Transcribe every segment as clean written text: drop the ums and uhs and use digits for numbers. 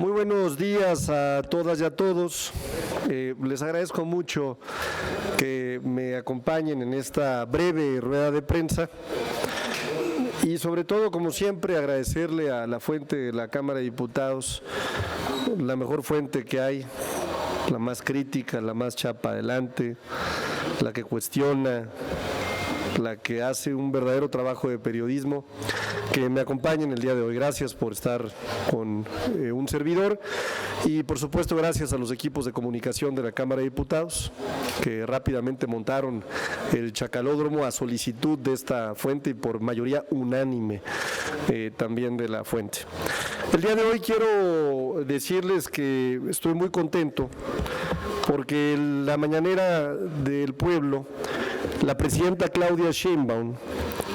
Muy buenos días a todas y a todos. Les agradezco mucho que me acompañen en esta breve rueda de prensa y sobre todo, como siempre, agradecerle a la fuente de la Cámara de Diputados, la mejor fuente que hay, la más crítica, la más chapa adelante, la que cuestiona, la que hace un verdadero trabajo de periodismo, que me acompañen el día de hoy. Gracias por estar con un servidor y por supuesto gracias a los equipos de comunicación de la Cámara de Diputados que rápidamente montaron el chacalódromo a solicitud de esta fuente y por mayoría unánime también de la fuente. El día de hoy quiero decirles que estoy muy contento porque la mañanera del pueblo, la presidenta Claudia Sheinbaum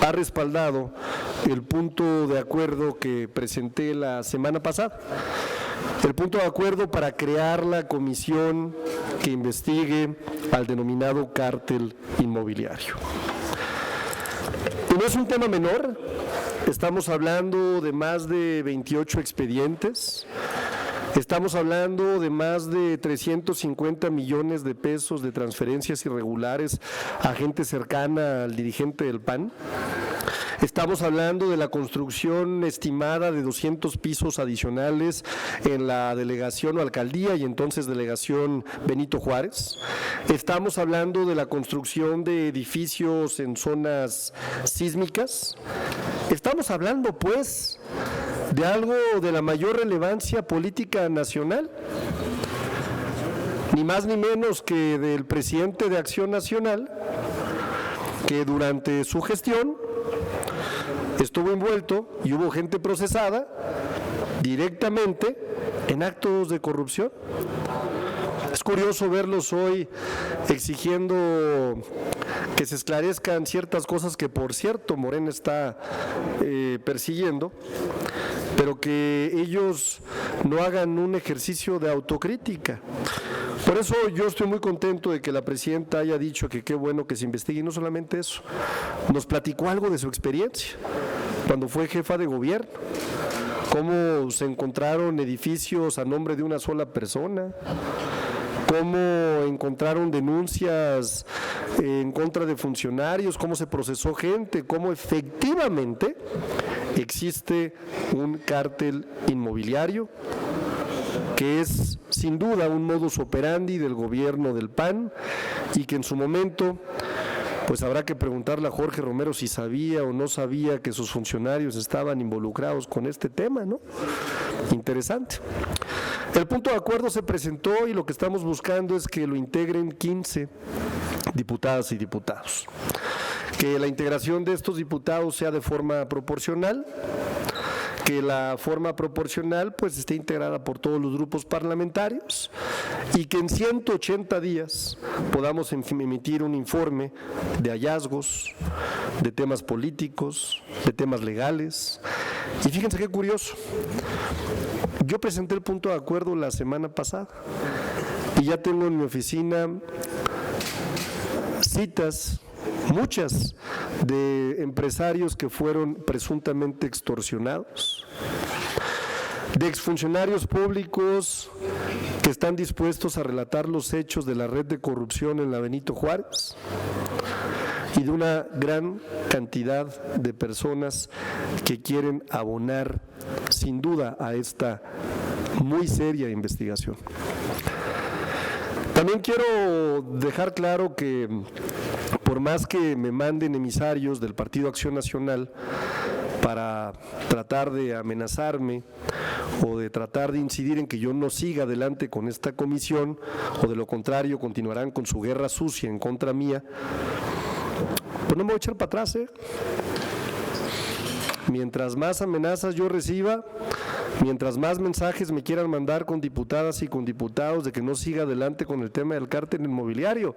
ha respaldado el punto de acuerdo que presenté la semana pasada, el punto de acuerdo para crear la comisión que investigue al denominado cártel inmobiliario. Y no es un tema menor, estamos hablando de más de 28 expedientes. Estamos hablando de más de 350 millones de pesos de transferencias irregulares a gente cercana al dirigente del PAN. Estamos hablando de la construcción estimada de 200 pisos adicionales en la delegación o alcaldía y entonces delegación Benito Juárez. Estamos hablando de la construcción de edificios en zonas sísmicas. Estamos hablando, pues, de algo de la mayor relevancia política nacional, ni más ni menos que del presidente de Acción Nacional, que durante su gestión estuvo envuelto y hubo gente procesada directamente en actos de corrupción. Es curioso verlos hoy exigiendo que se esclarezcan ciertas cosas que, por cierto, Morena está persiguiendo, pero que ellos no hagan un ejercicio de autocrítica. Por eso yo estoy muy contento de que la presidenta haya dicho que qué bueno que se investigue, y no solamente eso, nos platicó algo de su experiencia cuando fue jefa de gobierno, cómo se encontraron edificios a nombre de una sola persona, cómo encontraron denuncias en contra de funcionarios, cómo se procesó gente, cómo efectivamente existe un cártel inmobiliario que es sin duda un modus operandi del gobierno del PAN y que en su momento pues habrá que preguntarle a Jorge Romero si sabía o no sabía que sus funcionarios estaban involucrados con este tema, ¿no? Interesante. El punto de acuerdo se presentó y lo que estamos buscando es que lo integren 15 diputadas y diputados. Que la integración de estos diputados sea de forma proporcional, que la forma proporcional pues esté integrada por todos los grupos parlamentarios y que en 180 días podamos emitir un informe de hallazgos, de temas políticos, de temas legales. Y fíjense qué curioso, yo presenté el punto de acuerdo la semana pasada y ya tengo en mi oficina citas, muchas, de empresarios que fueron presuntamente extorsionados, de exfuncionarios públicos que están dispuestos a relatar los hechos de la red de corrupción en la Benito Juárez y de una gran cantidad de personas que quieren abonar sin duda a esta muy seria investigación. También quiero dejar claro que por más que me manden emisarios del Partido Acción Nacional para tratar de amenazarme o de tratar de incidir en que yo no siga adelante con esta comisión o de lo contrario continuarán con su guerra sucia en contra mía, pues no me voy a echar para atrás, Mientras más amenazas yo reciba, mientras más mensajes me quieran mandar con diputadas y con diputados de que no siga adelante con el tema del cártel inmobiliario,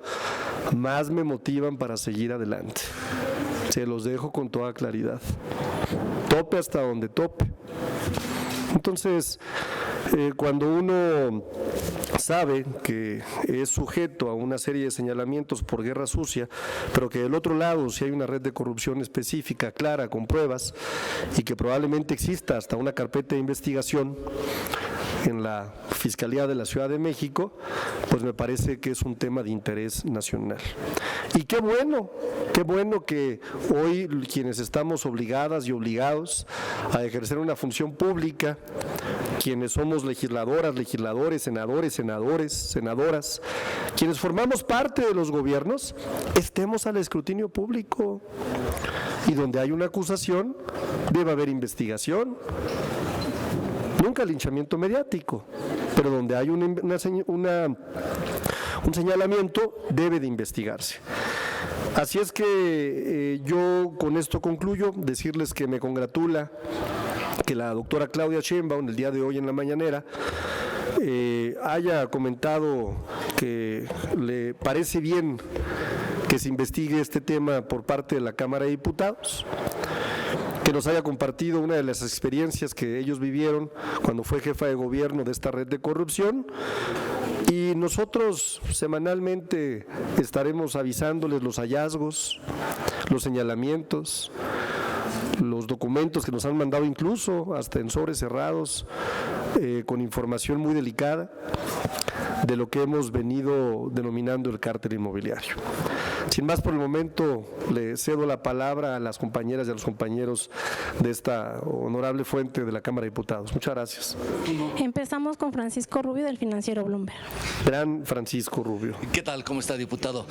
más me motivan para seguir adelante. Se los dejo con toda claridad. Tope hasta donde tope. Entonces, cuando uno sabe que es sujeto a una serie de señalamientos por guerra sucia, pero que del otro lado si hay una red de corrupción específica, clara, con pruebas, y que probablemente exista hasta una carpeta de investigación, en la Fiscalía de la Ciudad de México, pues me parece que es un tema de interés nacional. Y qué bueno que hoy quienes estamos obligadas y obligados a ejercer una función pública, quienes somos legisladoras, legisladores, senadores, senadoras, quienes formamos parte de los gobiernos, estemos al escrutinio público. Y donde hay una acusación, debe haber investigación. Nunca linchamiento mediático, pero donde hay un señalamiento, debe de investigarse. Así es que yo con esto concluyo, decirles que me congratula que la doctora Claudia Sheinbaum el día de hoy en la mañanera haya comentado que le parece bien que se investigue este tema por parte de la Cámara de Diputados, que nos haya compartido una de las experiencias que ellos vivieron cuando fue jefa de gobierno de esta red de corrupción, y nosotros semanalmente estaremos avisándoles los hallazgos, los señalamientos, los documentos que nos han mandado incluso hasta en sobres cerrados, con información muy delicada de lo que hemos venido denominando el cártel inmobiliario. Sin más por el momento, le cedo la palabra a las compañeras y a los compañeros de esta honorable fuente de la Cámara de Diputados. Muchas gracias. Empezamos con Francisco Rubio del Financiero Bloomberg. Gran Francisco Rubio. ¿Qué tal? ¿Cómo está, diputado?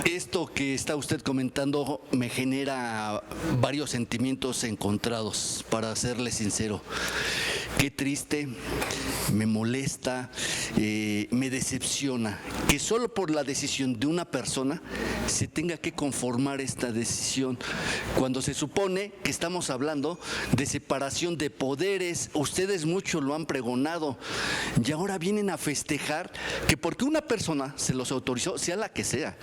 Esto que está usted comentando me genera varios sentimientos encontrados, para serle sincero. Qué triste, me molesta, me decepciona que solo por la decisión de una persona se tenga que conformar esta decisión, cuando se supone que estamos hablando de separación de poderes. Ustedes mucho lo han pregonado y ahora vienen a festejar que porque una persona se los autorizó, sea la que sea,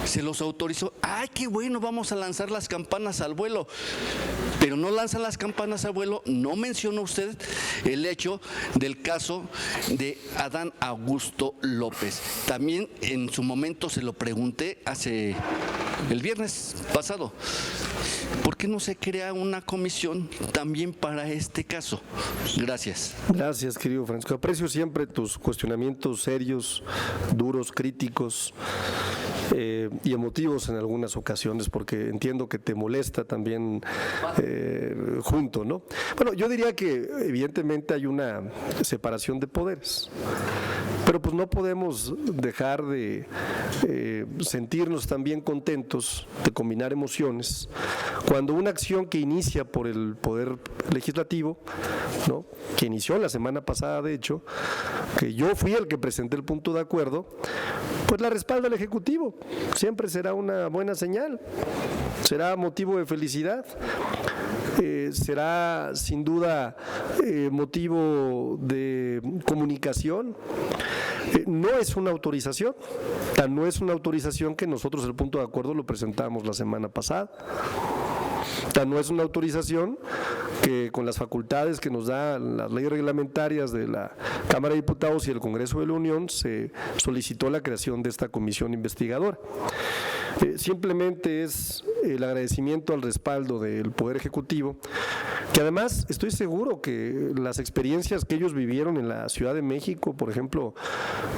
se los autorizó. ¡Ay, qué bueno! Vamos a lanzar las campanas al vuelo. Pero no lanzan las campanas al vuelo. No mencionó usted el hecho del caso de Adán Augusto López. También en su momento se lo pregunté el viernes pasado. ¿Por qué no se crea una comisión también para este caso? Gracias. Gracias, querido Francisco. Aprecio siempre tus cuestionamientos serios, duros, críticos y emotivos en algunas ocasiones, porque entiendo que te molesta también junto, ¿no? Bueno, yo diría que evidentemente hay una separación de poderes, pero pues no podemos dejar de sentirnos también contentos, de combinar emociones, cuando una acción que inicia por el Poder Legislativo, ¿no?, que inició la semana pasada, de hecho, que yo fui el que presenté el punto de acuerdo, pues la respalda el Ejecutivo. Siempre será una buena señal, será motivo de felicidad. Será sin duda motivo de comunicación. No es una autorización, no es una autorización que nosotros el punto de acuerdo lo presentamos la semana pasada. No es una autorización que con las facultades que nos dan las leyes reglamentarias de la Cámara de Diputados y el Congreso de la Unión se solicitó la creación de esta comisión investigadora. Simplemente es el agradecimiento al respaldo del Poder Ejecutivo, que además estoy seguro que las experiencias que ellos vivieron en la Ciudad de México, por ejemplo,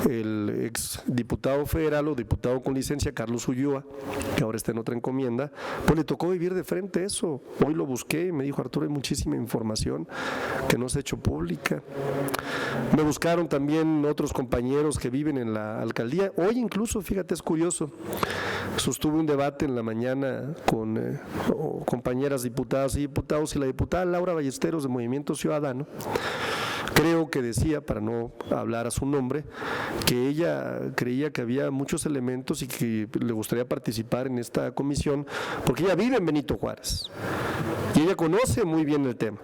el ex diputado federal o diputado con licencia Carlos Ulloa, que ahora está en otra encomienda, pues le tocó vivir de frente eso. Hoy lo busqué y me dijo: Arturo, hay muchísima información que no se ha hecho pública. Me buscaron también otros compañeros que viven en la alcaldía. Hoy incluso, fíjate, es curioso, sostuve un debate en la mañana con compañeras diputadas y diputados, y la diputada Laura Ballesteros de Movimiento Ciudadano, creo que decía, para no hablar a su nombre, que ella creía que había muchos elementos y que le gustaría participar en esta comisión, porque ella vive en Benito Juárez y ella conoce muy bien el tema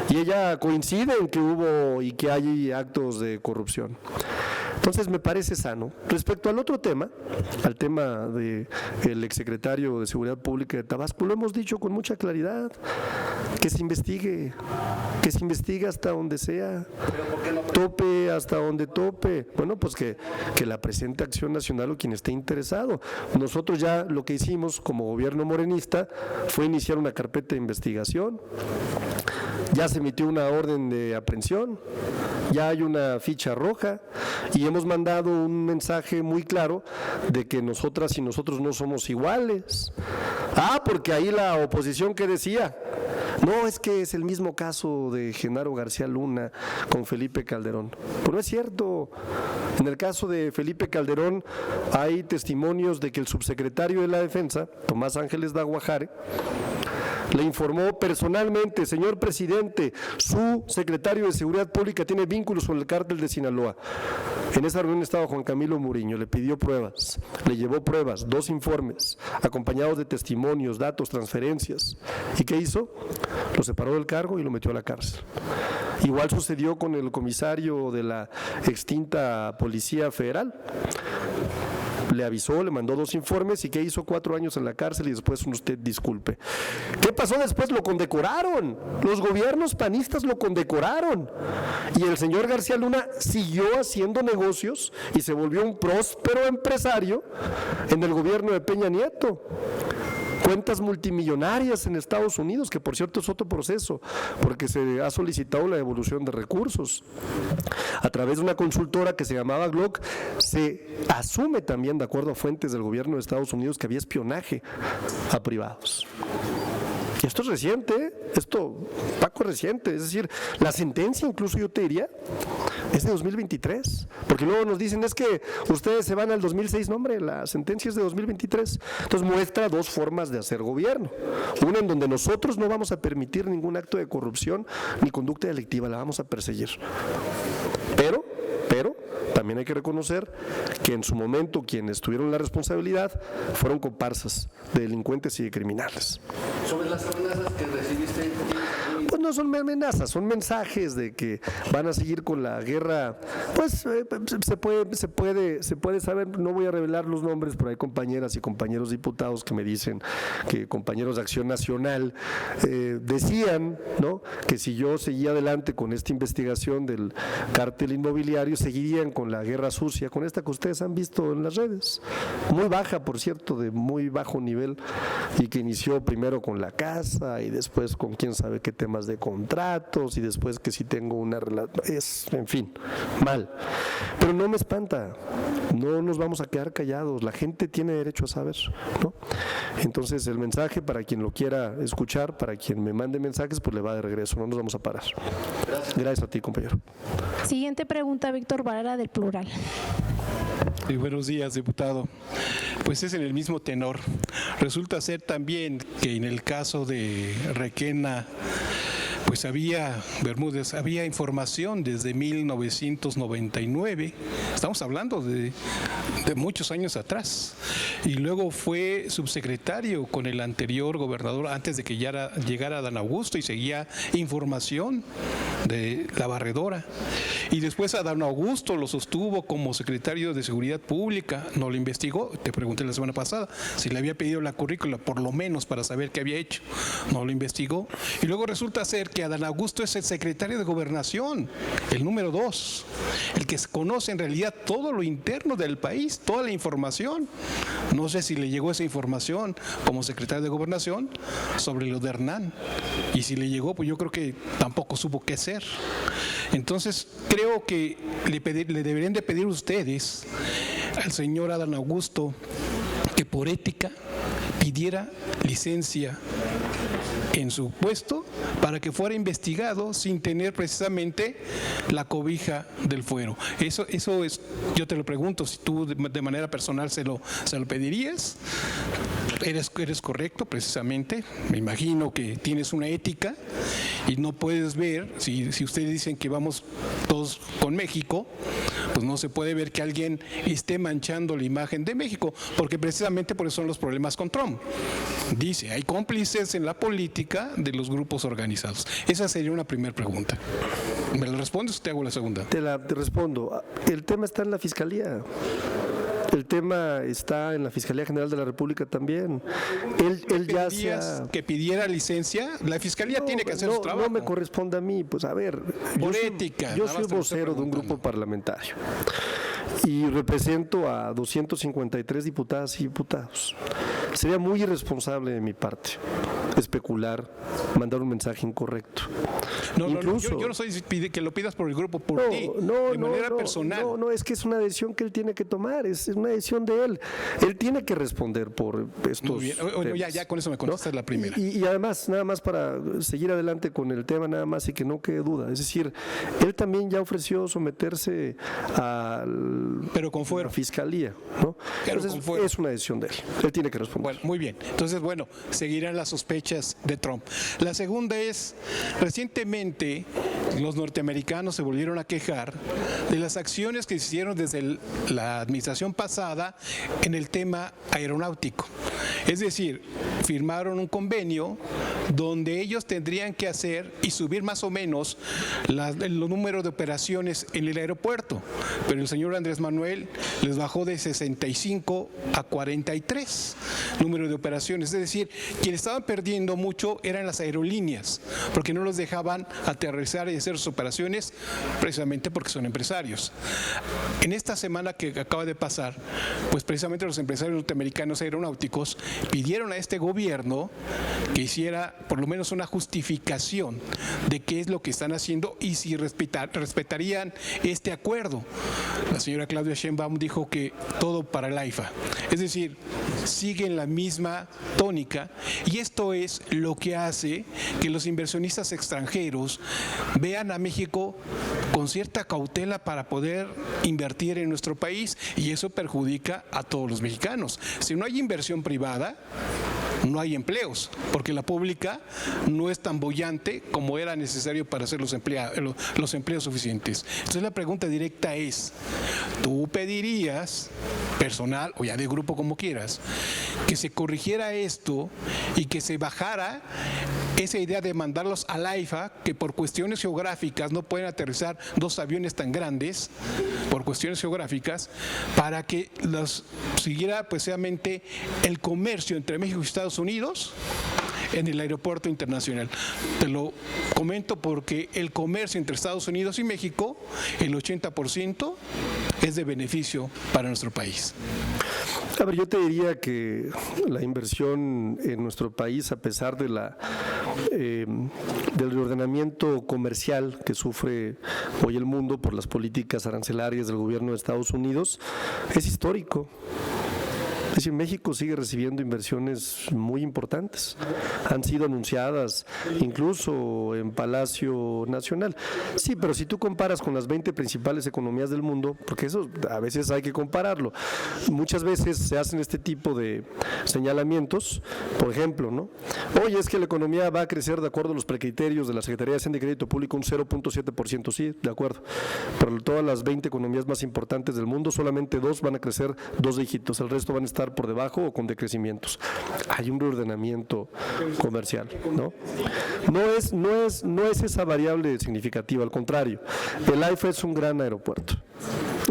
y ella coincide en que hubo y que hay actos de corrupción. Entonces me parece sano. Respecto al otro tema, al tema del exsecretario de Seguridad Pública de Tabasco, lo hemos dicho con mucha claridad: que se investigue hasta donde sea, tope hasta donde tope. Bueno, pues que la presente Acción Nacional o quien esté interesado. Nosotros ya lo que hicimos como gobierno morenista fue iniciar una carpeta de investigación. ya se emitió una orden de aprehensión, ya hay una ficha roja y hemos mandado un mensaje muy claro de que nosotras y nosotros no somos iguales. Porque ahí la oposición, ¿qué decía? No, es que es el mismo caso de Genaro García Luna con Felipe Calderón. Pues no es cierto. En el caso de Felipe Calderón hay testimonios de que el subsecretario de la Defensa, Tomás Ángeles de Aguajare, le informó personalmente: señor presidente, su secretario de Seguridad Pública tiene vínculos con el cártel de Sinaloa. En esa reunión estaba Juan Camilo Muriño, le pidió pruebas, le llevó pruebas, 2 informes, acompañados de testimonios, datos, transferencias. ¿Y qué hizo? Lo separó del cargo y lo metió a la cárcel. Igual sucedió con el comisario de la extinta Policía Federal. Le avisó, le mandó 2 informes y ¿qué hizo? 4 años en la cárcel y después usted disculpe. ¿Qué pasó después? Lo condecoraron, los gobiernos panistas lo condecoraron y el señor García Luna siguió haciendo negocios y se volvió un próspero empresario en el gobierno de Peña Nieto. Cuentas multimillonarias en Estados Unidos, que por cierto es otro proceso, porque se ha solicitado la devolución de recursos. A través de una consultora que se llamaba Glock, se asume también, de acuerdo a fuentes del gobierno de Estados Unidos, que había espionaje a privados. Y esto es reciente, Paco, es reciente, es decir, la sentencia incluso yo te diría es de 2023, porque luego nos dicen es que ustedes se van al 2006, no hombre, la sentencia es de 2023, entonces muestra 2 formas de hacer gobierno, una en donde nosotros no vamos a permitir ningún acto de corrupción ni conducta delictiva, la vamos a perseguir, pero también hay que reconocer que en su momento quienes tuvieron la responsabilidad fueron comparsas de delincuentes y de criminales. Sobre las amenazas que recibiste, pues no son amenazas, son mensajes de que van a seguir con la guerra. Pues se puede saber, no voy a revelar los nombres, pero hay compañeras y compañeros diputados que me dicen que compañeros de Acción Nacional decían, ¿no?, que si yo seguía adelante con esta investigación del cártel inmobiliario, seguirían con la guerra sucia, con esta que ustedes han visto en las redes, muy baja, por cierto, de muy bajo nivel, y que inició primero con la casa y después con quién sabe qué temas de contratos y después que si tengo una relación, en fin, mal. Pero no me espanta, no nos vamos a quedar callados, la gente tiene derecho a saber, ¿no? Entonces el mensaje para quien lo quiera escuchar, para quien me mande mensajes, pues le va de regreso, no nos vamos a parar. Gracias a ti, compañero. Siguiente pregunta, Víctor Varela, del Plural. Sí, buenos días, diputado. Pues es en el mismo tenor. Resulta ser también que en el caso de Requena, pues Bermúdez, había información desde 1999, estamos hablando de muchos años atrás, y luego fue subsecretario con el anterior gobernador antes de que llegara Adán Augusto y seguía información de la barredora, y después Adán Augusto lo sostuvo como secretario de Seguridad Pública, no lo investigó, te pregunté la semana pasada si le había pedido la currícula por lo menos para saber qué había hecho, no lo investigó, y luego resulta ser que Adán Augusto es el secretario de Gobernación, el número 2, el que conoce en realidad todo lo interno del país, toda la información. No sé si le llegó esa información como secretario de Gobernación sobre lo de Hernán, y si le llegó, pues yo creo que tampoco supo qué hacer. Entonces creo que le deberían de pedir ustedes al señor Adán Augusto que por ética pidiera licencia en su puesto para que fuera investigado sin tener precisamente la cobija del fuero. Eso es, yo te lo pregunto, si tú de manera personal se lo pedirías. Eres correcto, precisamente. Me imagino que tienes una ética y no puedes ver, si ustedes dicen que vamos todos con México, pues no se puede ver que alguien esté manchando la imagen de México, porque precisamente por eso son los problemas con Trump. Dice, hay cómplices en la política de los grupos organizados. Esa sería una primera pregunta. ¿Me la respondes o te hago la segunda? Te respondo. El tema está en la Fiscalía. El tema está en la Fiscalía General de la República también. Él ya que pidiera licencia. La Fiscalía tiene que hacer su trabajo. No me corresponde a mí. Pues a ver, por ética. Yo soy vocero de un grupo parlamentario y represento a 253 diputadas y diputados. Sería muy irresponsable de mi parte especular, mandar un mensaje incorrecto. No, Incluso, yo no soy que lo pidas por el grupo, por ti, de manera personal. No, es que es una decisión que él tiene que tomar, es una decisión de él. Él tiene que responder por estos Muy bien. Bueno, ya con eso me contestas la primera. Y además, nada más para seguir adelante con el tema, nada más y que no quede duda. Es decir, él también ya ofreció someterse Pero con fuero. la fiscalía, ¿no? Pero Entonces, con fuero. es una decisión de él. Él tiene que responder. Bueno, muy bien. Entonces, bueno, seguirán las sospechas de Trump. La segunda es, recientemente los norteamericanos se volvieron a quejar de las acciones que se hicieron desde la administración pasada en el tema aeronáutico. Es decir, firmaron un convenio donde ellos tendrían que hacer y subir más o menos el número de operaciones en el aeropuerto, pero el señor Andrés Manuel les bajó de 65 a 43 número de operaciones. Es decir, quienes estaban perdiendo mucho eran las aerolíneas, porque no los dejaban aterrizar y hacer sus operaciones precisamente porque son empresarios. En esta semana que acaba de pasar, pues precisamente los empresarios norteamericanos aeronáuticos pidieron a este gobierno que hiciera por lo menos una justificación de qué es lo que están haciendo y si respetarían este acuerdo. La señora Claudia Sheinbaum dijo que todo para el AIFA. Es decir, siguen la misma tónica y esto es lo que hace que los inversionistas extranjeros vean a México con cierta cautela para poder invertir en nuestro país y eso perjudica a todos los mexicanos. Si no hay inversión privada, no hay empleos, porque la pública no es tan boyante como era necesario para hacer los empleos suficientes. Entonces la pregunta directa es, ¿tú pedirías, personal o ya de grupo como quieras, que se corrigiera esto y que se bajara esa idea de mandarlos al AIFA, que por cuestiones geográficas no pueden aterrizar dos aviones tan grandes, por cuestiones geográficas, para que los siguiera precisamente el comercio entre México y Estados Unidos en el aeropuerto internacional? Te lo comento porque el comercio entre Estados Unidos y México, el 80% es de beneficio para nuestro país. A ver, yo te diría que la inversión en nuestro país, a pesar de del reordenamiento comercial que sufre hoy el mundo por las políticas arancelarias del gobierno de Estados Unidos, es histórico. Es decir, México sigue recibiendo inversiones muy importantes. Han sido anunciadas incluso en Palacio Nacional. Sí, pero si tú comparas con las 20 principales economías del mundo, porque eso a veces hay que compararlo, muchas veces se hacen este tipo de señalamientos, por ejemplo, ¿no? Oye, es que la economía va a crecer de acuerdo a los precriterios de la Secretaría de Hacienda y Crédito Público un 0.7%, sí, de acuerdo. Pero todas las 20 economías más importantes del mundo, solamente 2 van a crecer 2 dígitos, el resto van a estar por debajo o con decrecimientos. Hay un reordenamiento comercial, ¿no? No es esa variable significativa, al contrario. El AIFA es un gran aeropuerto.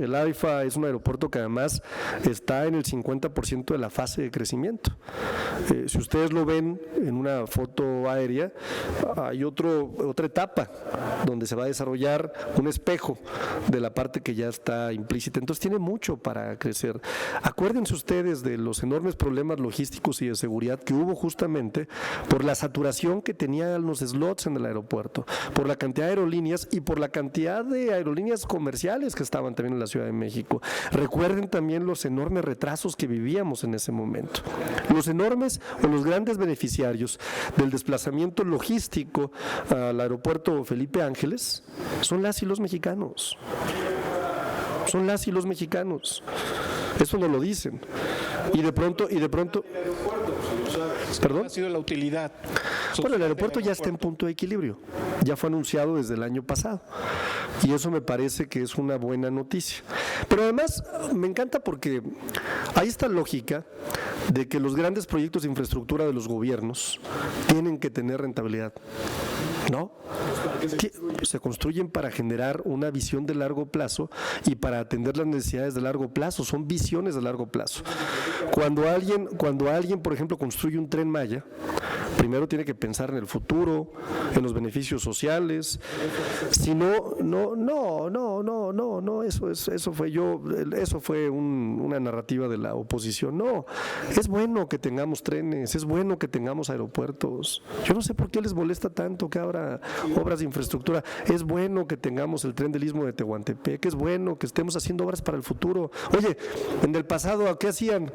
El AIFA es un aeropuerto que además está en el 50% de la fase de crecimiento. Si ustedes lo ven en una foto aérea, hay otra etapa donde se va a desarrollar un espejo de la parte que ya está implícita. Entonces tiene mucho para crecer. Acuérdense ustedes de los enormes problemas logísticos y de seguridad que hubo justamente por la saturación que tenían los slots en el aeropuerto, por la cantidad de aerolíneas y por la cantidad de aerolíneas comerciales que estaban también en la Ciudad de México. Recuerden también los enormes retrasos que vivíamos en ese momento. Los enormes o los grandes beneficiarios del desplazamiento logístico al aeropuerto Felipe Ángeles son las y los mexicanos. Son las y los mexicanos. Eso no lo dicen. Y de pronto, ¿perdón? Ha sido la utilidad. Bueno, el aeropuerto ya está en punto de equilibrio. Ya fue anunciado desde el año pasado. Y eso me parece que es una buena noticia. Pero además me encanta porque hay esta lógica de que los grandes proyectos de infraestructura de los gobiernos tienen que tener rentabilidad. ¿No? Se construyen para generar una visión de largo plazo y para atender las necesidades de largo plazo, son visiones de largo plazo. Cuando alguien, por ejemplo, construye un Tren Maya, Primero tiene que pensar en el futuro, en los beneficios sociales. Si no, eso fue una narrativa de la oposición. No, es bueno que tengamos trenes, es bueno que tengamos aeropuertos. Yo no sé por qué les molesta tanto que abra obras de infraestructura. Es bueno que tengamos el tren del Istmo de Tehuantepec, es bueno que estemos haciendo obras para el futuro. Oye, en el pasado, ¿qué hacían?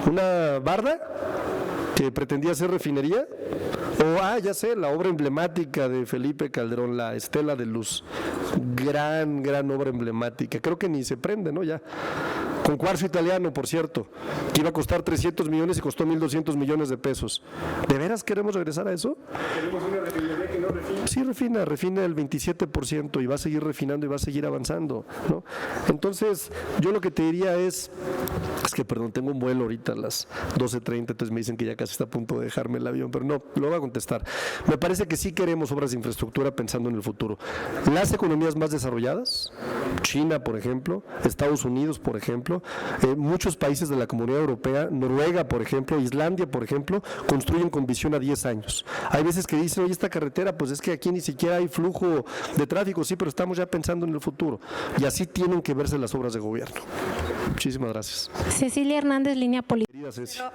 ¿Una barda que pretendía ser refinería? O, ya sé, la obra emblemática de Felipe Calderón, la Estela de Luz. Gran obra emblemática. Creo que ni se prende, ¿no? Ya. Con cuarzo italiano, por cierto, que iba a costar 300 millones y costó 1.200 millones de pesos. ¿De veras queremos regresar a eso? Queremos una refinería que no refina. Sí, refina el 27% y va a seguir refinando y va a seguir avanzando, ¿no? Entonces, yo lo que te diría es que, perdón, tengo un vuelo ahorita a las 12:30, entonces me dicen que ya casi está a punto de dejarme el avión, pero no, lo voy a contestar. Me parece que sí queremos obras de infraestructura pensando en el futuro. Las economías más desarrolladas, China, por ejemplo, Estados Unidos, por ejemplo, muchos países de la Comunidad Europea, Noruega, por ejemplo, Islandia, por ejemplo, construyen con visión a 10 años. Hay veces que dicen, oye, esta carretera, pues es que aquí ni siquiera hay flujo de tráfico, sí, pero estamos ya pensando en el futuro. Y así tienen que verse las obras de gobierno. Muchísimas gracias. Cecilia Hernández, Línea Política.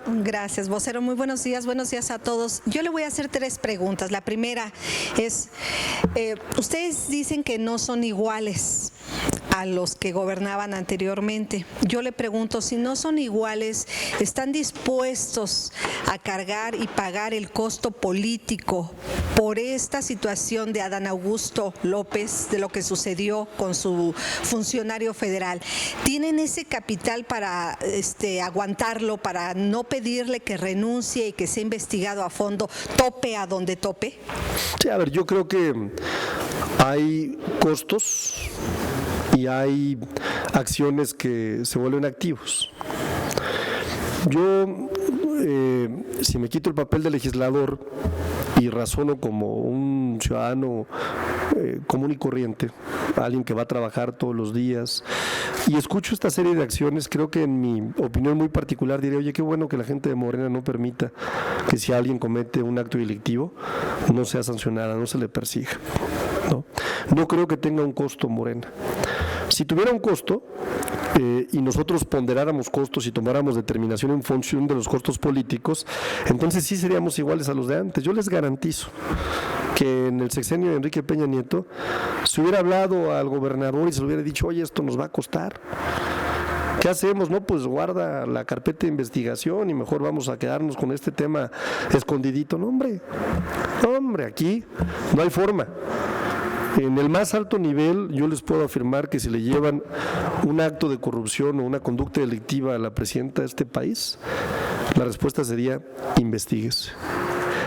Gracias, vocero. Muy buenos días a todos. Yo le voy a hacer 3 preguntas. La primera es, ustedes dicen que no son iguales a los que gobernaban anteriormente. Yo le pregunto, si no son iguales, ¿están dispuestos a cargar y pagar el costo político por esta situación de Adán Augusto López, de lo que sucedió con su funcionario federal? ¿Tienen ese capital para aguantarlo, para no pedirle que renuncie y que sea investigado a fondo, tope a donde tope? Sí, a ver, yo creo que hay costos y hay acciones que se vuelven activos. Yo, si me quito el papel de legislador y razono como un ciudadano común y corriente, alguien que va a trabajar todos los días, y escucho esta serie de acciones, creo que en mi opinión muy particular diré, oye, qué bueno que la gente de Morena no permita que si alguien comete un acto delictivo no sea sancionada, no se le persiga. No creo que tenga un costo Morena. Si tuviera un costo y nosotros ponderáramos costos y tomáramos determinación en función de los costos políticos, entonces sí seríamos iguales a los de antes. Yo les garantizo que en el sexenio de Enrique Peña Nieto se hubiera hablado al gobernador y se le hubiera dicho, oye, esto nos va a costar. ¿Qué hacemos? No, pues guarda la carpeta de investigación y mejor vamos a quedarnos con este tema escondidito. No, hombre, aquí no hay forma. En el más alto nivel, yo les puedo afirmar que si le llevan un acto de corrupción o una conducta delictiva a la presidenta de este país, la respuesta sería, investíguese.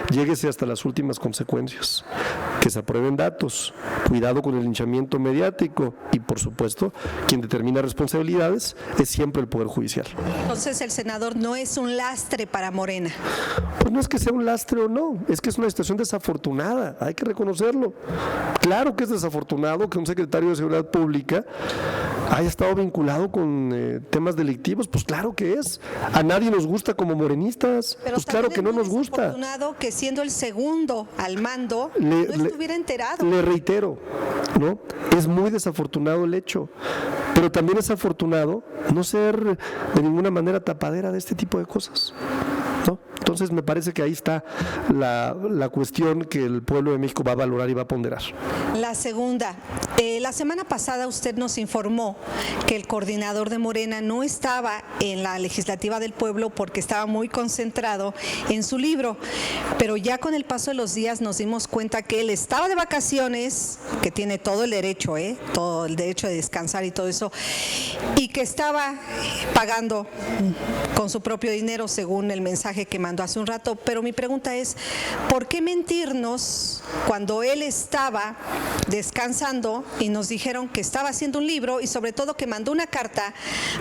Lléguese hasta las últimas consecuencias, que se aprueben datos, cuidado con el linchamiento mediático y, por supuesto, quien determina responsabilidades es siempre el Poder Judicial. Entonces, el senador no es un lastre para Morena. Pues no es que sea un lastre o no, es que es una situación desafortunada, hay que reconocerlo. Claro que es desafortunado que un secretario de Seguridad Pública haya estado vinculado con temas delictivos, pues claro que es. A nadie nos gusta como morenistas, pero pues claro que no nos gusta. Desafortunado que siendo el segundo al mando no estuviera enterado. Le reitero, ¿no? Es muy desafortunado el hecho, pero también es afortunado no ser de ninguna manera tapadera de este tipo de cosas, ¿no? Entonces me parece que ahí está la cuestión que el pueblo de México va a valorar y va a ponderar. La segunda, la semana pasada usted nos informó que el coordinador de Morena no estaba en la legislativa del pueblo porque estaba muy concentrado en su libro, pero ya con el paso de los días nos dimos cuenta que él estaba de vacaciones, que tiene todo el derecho, todo el derecho de descansar y todo eso, y que estaba pagando con su propio dinero según el mensaje que mandó hace un rato. Pero mi pregunta es, ¿por qué mentirnos cuando él estaba descansando y nos dijeron que estaba haciendo un libro y sobre todo que mandó una carta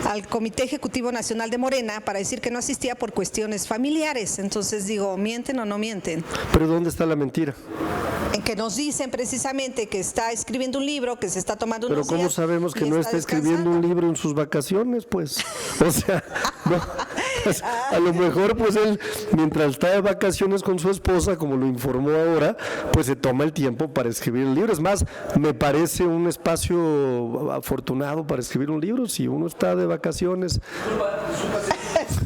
al Comité Ejecutivo Nacional de Morena para decir que no asistía por cuestiones familiares? Entonces digo, ¿mienten o no mienten? ¿Pero dónde está la mentira? En que nos dicen precisamente que está escribiendo un libro, que se está tomando unos días. Pero ¿cómo sabemos que no está escribiendo un libro en sus vacaciones? Pues, o sea, no. A lo mejor, pues él, mientras está de vacaciones con su esposa, como lo informó ahora, pues se toma el tiempo para escribir el libro. Es más, me parece un espacio afortunado para escribir un libro, si uno está de vacaciones.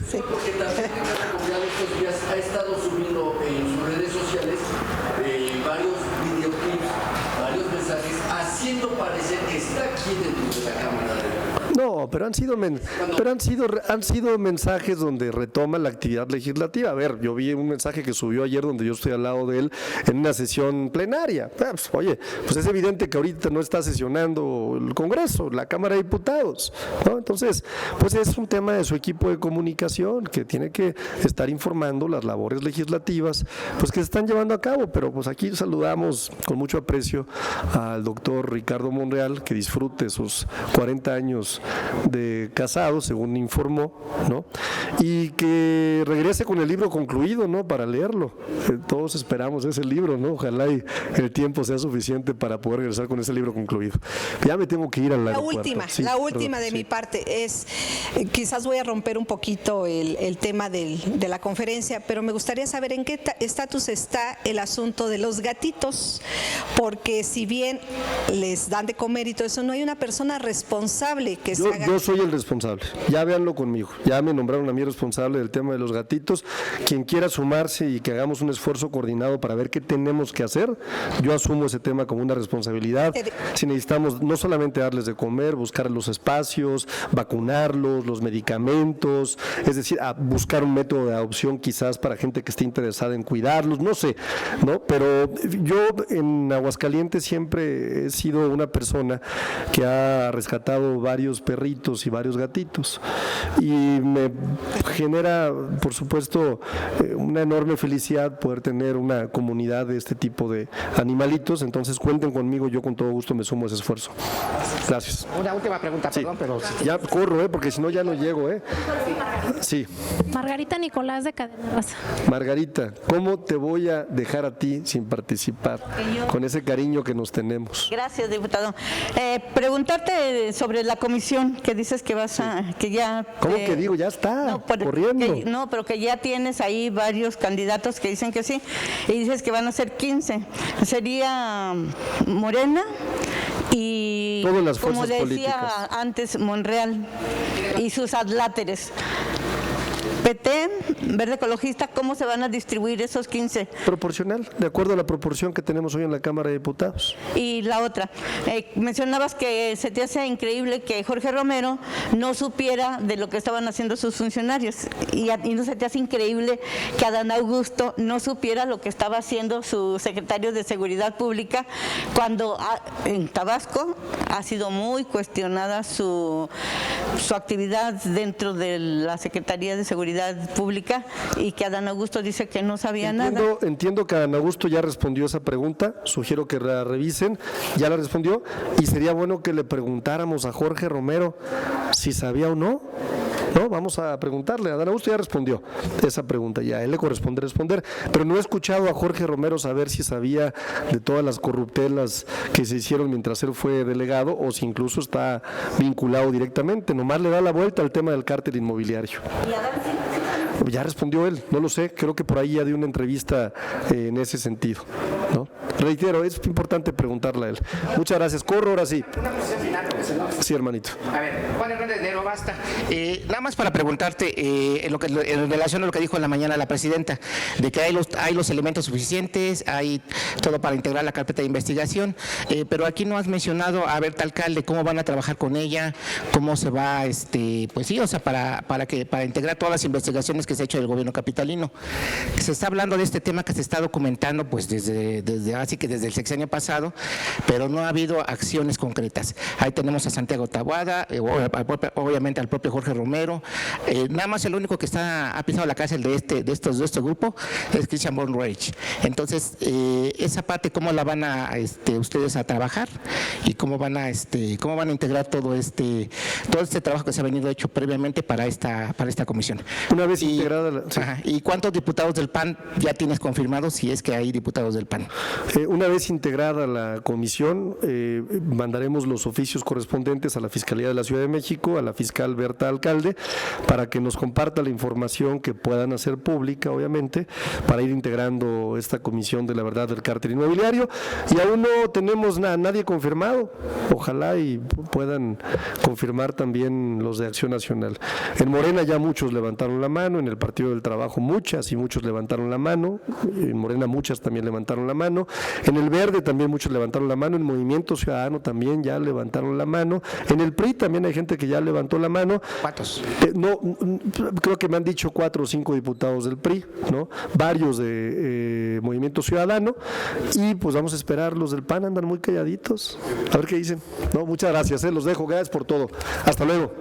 Sí. Porque también estos días ha estado subiendo en sus redes sociales varios videoclips, varios mensajes, haciendo parecer que está aquí dentro de la Cámara de No, pero han sido mensajes donde retoma la actividad legislativa. A ver, yo vi un mensaje que subió ayer donde yo estoy al lado de él en una sesión plenaria. Pues, oye, pues es evidente que ahorita no está sesionando el Congreso, la Cámara de Diputados, ¿no? Entonces, pues es un tema de su equipo de comunicación que tiene que estar informando las labores legislativas, pues que se están llevando a cabo. Pero pues aquí saludamos con mucho aprecio al doctor Ricardo Monreal, que disfrute sus 40 años de casado, según informó, ¿no? Y que regrese con el libro concluido, ¿no? Para leerlo. Todos esperamos ese libro, ¿no? Ojalá y el tiempo sea suficiente para poder regresar con ese libro concluido. Ya me tengo que ir al aeropuerto. La última de mi parte es, quizás voy a romper un poquito el tema de la conferencia, pero me gustaría saber en qué estatus está el asunto de los gatitos, porque si bien les dan de comer y todo eso, no hay una persona responsable que se haga. Yo soy el responsable, ya véanlo conmigo, ya me nombraron a mí responsable del tema de los gatitos. Quien quiera sumarse y que hagamos un esfuerzo coordinado para ver qué tenemos que hacer, yo asumo ese tema como una responsabilidad. Si necesitamos no solamente darles de comer, buscar los espacios, vacunarlos, los medicamentos, es decir, a buscar un método de adopción quizás para gente que esté interesada en cuidarlos, no sé, ¿no? Pero yo en Aguascalientes siempre he sido una persona que ha rescatado varios perritos y varios gatitos, y me genera, por supuesto, una enorme felicidad poder tener una comunidad de este tipo de animalitos. Entonces cuenten conmigo, yo con todo gusto me sumo a ese esfuerzo. Gracias. Una última pregunta, Sí. perdón, pero Ya corro, porque si no ya no llego, Sí. Margarita Nicolás de Cadena Raza. Margarita, ¿cómo te voy a dejar a ti sin participar con ese cariño que nos tenemos? Gracias, diputado. Preguntarte sobre la comisión que dices que vas a, que ya. ¿Cómo que digo? Ya está, corriendo. Pero que ya tienes ahí varios candidatos que dicen que sí, y dices que van a ser 15. Sería Morena y, todas las como fuerzas decía políticas. antes, Monreal y sus adláteres. PT, Verde Ecologista, ¿cómo se van a distribuir esos 15? Proporcional, de acuerdo a la proporción que tenemos hoy en la Cámara de Diputados. Y la otra, mencionabas que se te hace increíble que Jorge Romero no supiera de lo que estaban haciendo sus funcionarios, y no se te hace increíble que Adán Augusto no supiera lo que estaba haciendo su secretario de Seguridad Pública, cuando en Tabasco ha sido muy cuestionada su actividad dentro de la Secretaría de Seguridad Pública, y que Adán Augusto dice que no sabía nada. Entiendo que Adán Augusto ya respondió esa pregunta, sugiero que la revisen, ya la respondió, y sería bueno que le preguntáramos a Jorge Romero si sabía o no. No, vamos a preguntarle. Adán Augusto ya respondió esa pregunta, ya a él le corresponde responder, pero no he escuchado a Jorge Romero saber si sabía de todas las corruptelas que se hicieron mientras él fue delegado, o si incluso está vinculado directamente. Nomás le da la vuelta al tema del cártel inmobiliario. Ya respondió él, no lo sé, creo que por ahí ya dio una entrevista en ese sentido, ¿no? Reitero, es importante preguntarle a él. Muchas gracias, corro ahora sí. Sí, hermanito. a ver, Juan Hernández Nero, basta. Nada más para preguntarte, en relación a lo que dijo en la mañana la presidenta, de que hay los elementos suficientes, hay todo para integrar la carpeta de investigación, pero aquí no has mencionado a Berta Alcalde, cómo van a trabajar con ella, cómo se va, pues sí, o sea, para integrar todas las investigaciones que se ha hecho del gobierno capitalino. Se está hablando de este tema que se está documentando pues desde el sexenio pasado, pero no ha habido acciones concretas. Ahí tenemos a Santiago Taboada, obviamente al propio Jorge Romero. Nada más el único que ha pisado la cárcel de este grupo es Christian Von Reich. Entonces, esa parte, ¿cómo la van a ustedes a trabajar? Y cómo van a integrar todo este trabajo que se ha venido hecho previamente para esta comisión. Una vez integrada ¿Y cuántos diputados del PAN ya tienes confirmados, si es que hay diputados del PAN? Una vez integrada la comisión, mandaremos los oficios correspondientes a la Fiscalía de la Ciudad de México, a la fiscal Berta Alcalde, para que nos comparta la información que puedan hacer pública, obviamente, para ir integrando esta comisión de la verdad del cártel inmobiliario. Y aún no tenemos a nadie confirmado. Ojalá y puedan confirmar también los de Acción Nacional. En Morena ya muchos levantaron la mano, en el Partido del Trabajo muchas y muchos levantaron la mano, en Morena muchas también levantaron la mano, en el Verde también muchos levantaron la mano, en Movimiento Ciudadano también ya levantaron la mano, en el PRI también hay gente que ya levantó la mano. ¿Cuántos? No, creo que me han dicho 4 o 5 diputados del PRI, ¿no? Varios de Movimiento Ciudadano, y pues vamos a esperar. Los del PAN andan muy calladitos, a ver qué dicen. No, muchas gracias, los dejo, gracias por todo, hasta luego.